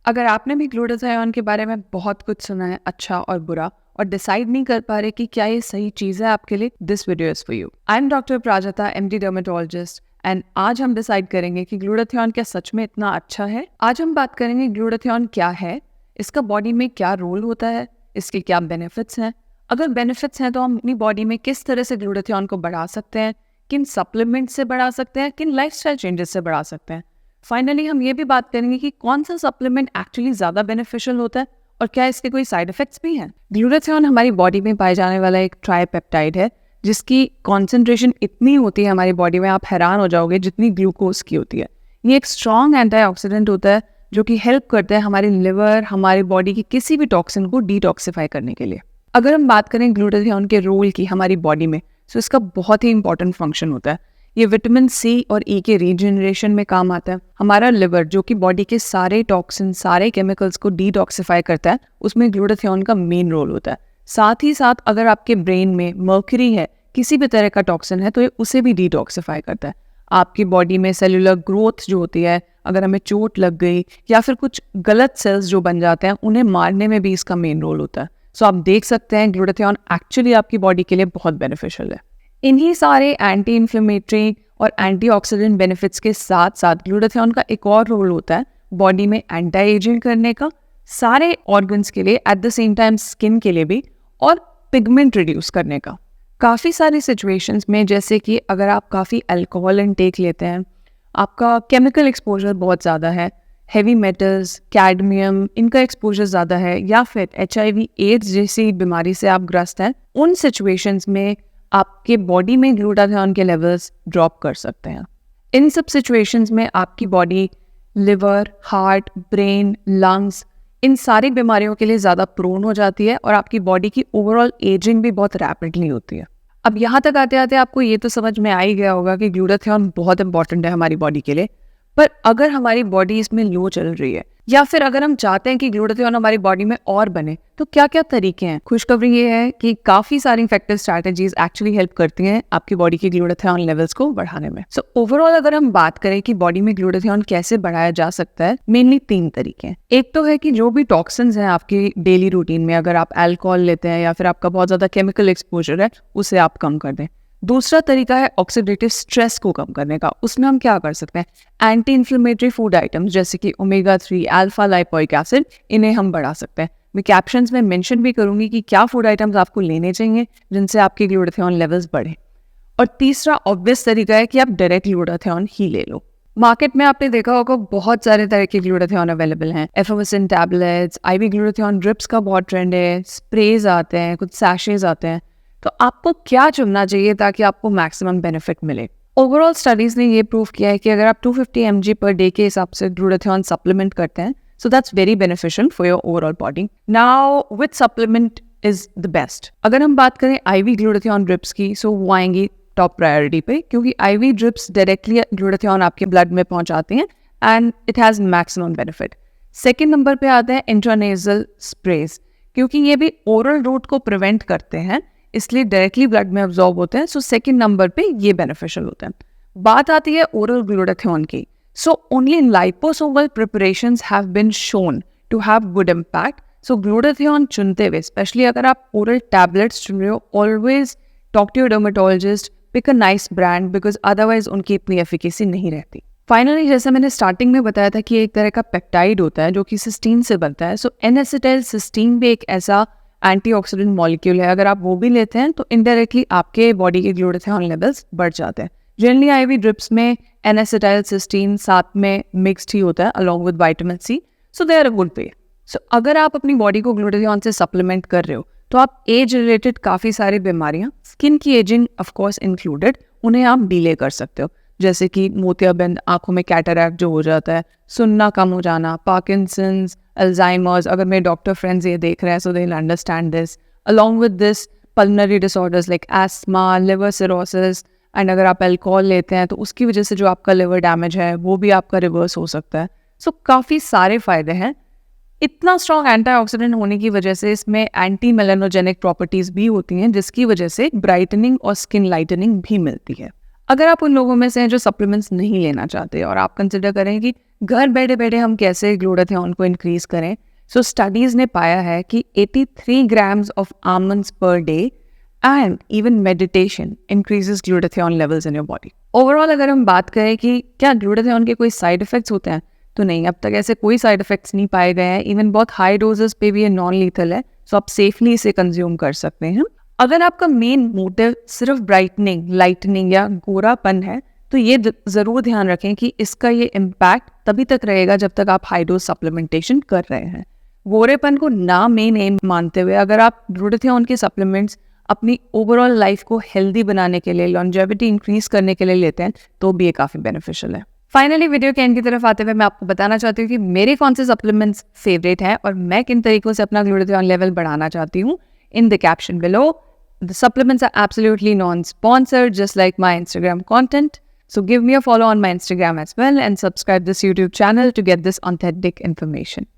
अगर आपने भी ग्लूटाथियोन के बारे में बहुत कुछ सुना है, अच्छा और बुरा, और डिसाइड नहीं कर पा रहे कि क्या ये सही चीज़ है आपके लिए, this video is for you. I am doctor Prajta, MD dermatologist, and आज हम डिसाइड करेंगे कि ग्लूटाथियोन क्या सच में इतना अच्छा है। आज हम बात करेंगे ग्लूटाथियोन क्या है, इसका बॉडी में क्या रोल होता है, इसके क्या बेनिफिट्स हैं, अगर बेनिफिट्स हैं तो हम अपनी बॉडी में किस तरह से ग्लूटाथियोन को बढ़ा सकते हैं, किन सप्लीमेंट से बढ़ा सकते हैं, किन लाइफस्टाइल चेंजेस से बढ़ा सकते हैं। फाइनली हम ये भी बात करेंगे कि कौन सा सप्लीमेंट एक्चुअली ज़्यादा बेनिफिशियल होता है और क्या इसके कोई साइड इफेक्ट्स भी हैं। ग्लूटाथियोन हमारी बॉडी में पाए जाने वाला एक ट्राइपेप्टाइड है जिसकी कॉन्सेंट्रेशन इतनी होती है हमारी बॉडी में, आप हैरान हो जाओगे जितनी ग्लूकोज की होती है। ये एक स्ट्रॉन्ग एंटीऑक्सीडेंट होता है जो कि हेल्प करता है हमारे लिवर, हमारी बॉडी की किसी भी टॉक्सिन को डिटॉक्सिफाई करने के लिए। अगर हम बात करें ग्लूटाथियोन के रोल की हमारी बॉडी में, तो इसका बहुत ही इंपॉर्टेंट फंक्शन होता है। ये विटामिन सी और ई के रीजनरेशन में काम आता है। हमारा लिवर जो कि बॉडी के सारे टॉक्सिन, सारे केमिकल्स को डिटॉक्सिफाई करता है, उसमें ग्लूटाथियोन का मेन रोल होता है। साथ ही साथ अगर आपके ब्रेन में मर्क्यूरी है, किसी भी तरह का टॉक्सिन है, तो ये उसे भी डिटॉक्सिफाई करता है। आपकी बॉडी में सेलुलर ग्रोथ जो होती है, अगर हमें चोट लग गई या फिर कुछ गलत सेल्स जो बन जाते हैं, उन्हें मारने में भी इसका मेन रोल होता है। सो आप देख सकते हैं ग्लूटाथियोन एक्चुअली आपकी बॉडी के लिए बहुत बेनिफिशियल है। इन्हीं सारे एंटी इन्फ्लेमेटरी और एंटीऑक्सीडेंट बेनिफिट्स के साथ साथ ग्लूटाथियोन का एक और रोल होता है बॉडी में एंटी एजिंग करने का, सारे ऑर्गन्स के लिए, at the same time skin के लिए भी, और पिगमेंट रिड्यूस करने का। काफ़ी सारी सिचुएशंस में, जैसे कि अगर आप काफ़ी अल्कोहल इनटेक लेते हैं, आपका केमिकल एक्सपोजर बहुत ज़्यादा है, हेवी मेटल्स, कैडमियम, इनका एक्सपोजर ज़्यादा है, या फिर HIV एड्स जैसी बीमारी से आप ग्रस्त हैं, उन सिचुएशंस में आपके बॉडी में ग्लूटाथियोन के लेवल्स ड्रॉप कर सकते हैं। इन सब सिचुएशंस में आपकी body liver, heart, brain, lungs, इन सारी बीमारियों के लिए ज़्यादा प्रोन हो जाती है और आपकी बॉडी की ओवरऑल एजिंग भी बहुत रैपिडली होती है। अब यहाँ तक आते आते आपको ये तो समझ में आ ही गया होगा कि ग्लूटाथियोन बहुत इंपॉर्टेंट है हमारी बॉडी के लिए। पर अगर हमारी बॉडी इसमें लो चल रही है, या फिर अगर हम चाहते हैं कि ग्लूटाथियोन हमारी बॉडी में और बने, तो क्या क्या तरीके हैं। खुशखबरी ये है कि काफ़ी सारी इफेक्टिव स्ट्रैटेजीज एक्चुअली हेल्प करती हैं आपकी बॉडी के ग्लूटाथियोन लेवल्स को बढ़ाने में। सो ओवरऑल अगर हम बात करें कि बॉडी में ग्लूटाथियोन कैसे बढ़ाया जा सकता है, मेनली 3 तरीके हैं। एक तो है कि जो भी टॉक्सिन्स हैं आपकी डेली रूटीन में, अगर आप अल्कोहल लेते हैं या फिर आपका बहुत ज़्यादा केमिकल एक्सपोजर है, उसे आप कम कर दें। दूसरा तरीका है ऑक्सीडेटिव स्ट्रेस को कम करने का। उसमें हम क्या कर सकते हैं, एंटी इन्फ्लेमेटरी फूड आइटम्स जैसे कि ओमेगा 3, अल्फा लाइपोइक एसिड, इन्हें हम बढ़ा सकते हैं। मैं कैप्शंस में मेंशन भी करूंगी कि क्या फूड आइटम्स आपको लेने चाहिए जिनसे आपके ग्लूटाथियोन लेवल्स बढ़े। और तीसरा ऑब्वियस तरीका है कि आप डायरेक्ट ग्लूटाथियोन ही ले लो। मार्केट में आपने देखा होगा बहुत सारे तरह के ग्लूटाथियोन अवेलेबल हैं। एफोमिसिन टैबलेट्स, IV ग्लूटाथियोन ड्रिप्स का बहुत ट्रेंड है, स्प्रेज आते हैं, कुछ सैशेज आते हैं। तो आपको क्या चुनना चाहिए ताकि आपको मैक्सिमम बेनिफिट मिले। ओवरऑल स्टडीज ने ये प्रूव किया है कि अगर आप 250 mg पर डे के हिसाब से ग्लूटाथियोन सप्लीमेंट करते हैं, so that's very beneficial for your overall body. Now which supplement is the best. अगर हम बात करें IV ग्लूटाथियोन ड्रिप्स की, सो वो आएंगी टॉप प्रायोरिटी पे, क्योंकि IV ड्रिप्स डायरेक्टली ग्लूटाथियोन आपके ब्लड में पहुंचाते हैं and it has maximum benefit. Second number पे आते हैं इंट्रानेजल स्प्रेज, क्योंकि ये भी ओरल रूट को प्रिवेंट करते हैं, इसलिए डायरेक्टली ब्लड में अब्जॉर्ब होते हैं। सो सेकंड नंबर पे ये बेनिफिशियल होते हैं। बात आती है ओरल ग्लूटाथियोन की। So only liposomal preparations have been shown to have good impact. So glutathione चुनते हुए, स्पेशली अगर आप ओरल टैबलेट्स चुन रहे हो, always talk to your dermatologist, pick a nice brand, because otherwise उनकी इतनी एफिकेसी नहीं रहती। फाइनली, जैसे मैंने स्टार्टिंग में बताया था कि एक तरह का पेप्टाइड होता है जो कि सिस्टीन से बनता है। सो N-acetyl cysteine भी एक ऐसा एंटीऑक्सीडेंट मॉलिक्यूल है। अगर आप वो भी लेते हैं तो इनडायरेक्टली आपके बॉडी के ग्लूटाथियोन लेवल्स बढ़ जाते हैं। जनरली IV ड्रिप्स में N-acetyl cysteine साथ में मिक्स्ड ही होता है along with vitamin C, so they are a good way. So अगर आप अपनी बॉडी को ग्लूटाथियोन से सप्लीमेंट कर रहे हो, तो आप एज रिलेटेड काफ़ी सारी बीमारियां, स्किन की एजिंग ऑफकोर्स इंक्लूडेड, उन्हें आप डिले कर सकते हो। जैसे कि मोतियाबिंद, आंखों में कैटरैक्ट जो हो जाता है, सुनना कम हो जाना, पार्किंसंस, अल्जाइमर्स। अगर मेरे डॉक्टर फ्रेंड्स ये देख रहे हैं, so they will understand this. Along with this pulmonary disorders like asthma, liver cirrhosis, and अगर आप अल्कोहल लेते हैं तो उसकी वजह से जो आपका लिवर डैमेज है वो भी आपका रिवर्स हो सकता है। सो काफ़ी सारे फ़ायदे हैं। इतना स्ट्रॉन्ग एंटीऑक्सीडेंट होने की वजह से इसमें एंटी मेलानोजेनिक प्रॉपर्टीज़ भी होती हैं, जिसकी वजह से ब्राइटनिंग और स्किन लाइटनिंग भी मिलती है। अगर आप उन लोगों में से हैं जो सप्लीमेंट्स नहीं लेना चाहते और आप कंसिडर करें कि घर बैठे बैठे हम कैसे ग्लूटाथियोन को इंक्रीज करें? सो स्टडीज ने पाया है कि 83 grams of almonds per day and even meditation increases glutathione levels in your body. Overall अगर हम बात करें कि क्या ग्लूटाथियोन के कोई साइड इफेक्ट्स होते हैं, तो नहीं, अब तक ऐसे कोई साइड इफेक्ट्स नहीं पाए गए हैं। इवन बहुत हाई डोजेस पे भी ये नॉन लीथल है, सो आप सेफली इसे कंज्यूम कर सकते हैं। अगर आपका मेन मोटिव सिर्फ ब्राइटनिंग, लाइटनिंग या गोरापन है, तो ये ज़रूर ध्यान रखें कि इसका ये इम्पैक्ट तभी तक रहेगा जब तक आप हाई डोज सप्लीमेंटेशन कर रहे हैं। गोरेपन को ना मेन एम मानते हुए अगर आप ग्लूटाथियोन के सप्लीमेंट्स अपनी ओवरऑल लाइफ को हेल्दी बनाने के लिए, लॉन्जेविटी इंक्रीज करने के लिए लेते हैं, तो भी ये काफ़ी बेनिफिशियल है। फाइनली वीडियो के एंड की तरफ आते हुए मैं आपको बताना चाहती हूँ कि मेरे कौन से सप्लीमेंट्स फेवरेट हैं और मैं किन तरीकों से अपना ग्लूटाथियोन लेवल बढ़ाना चाहती हूँ। In the caption below, the supplements are absolutely non-sponsored, just like my Instagram content. So give me a follow on my Instagram as well and subscribe this YouTube channel to get this authentic information.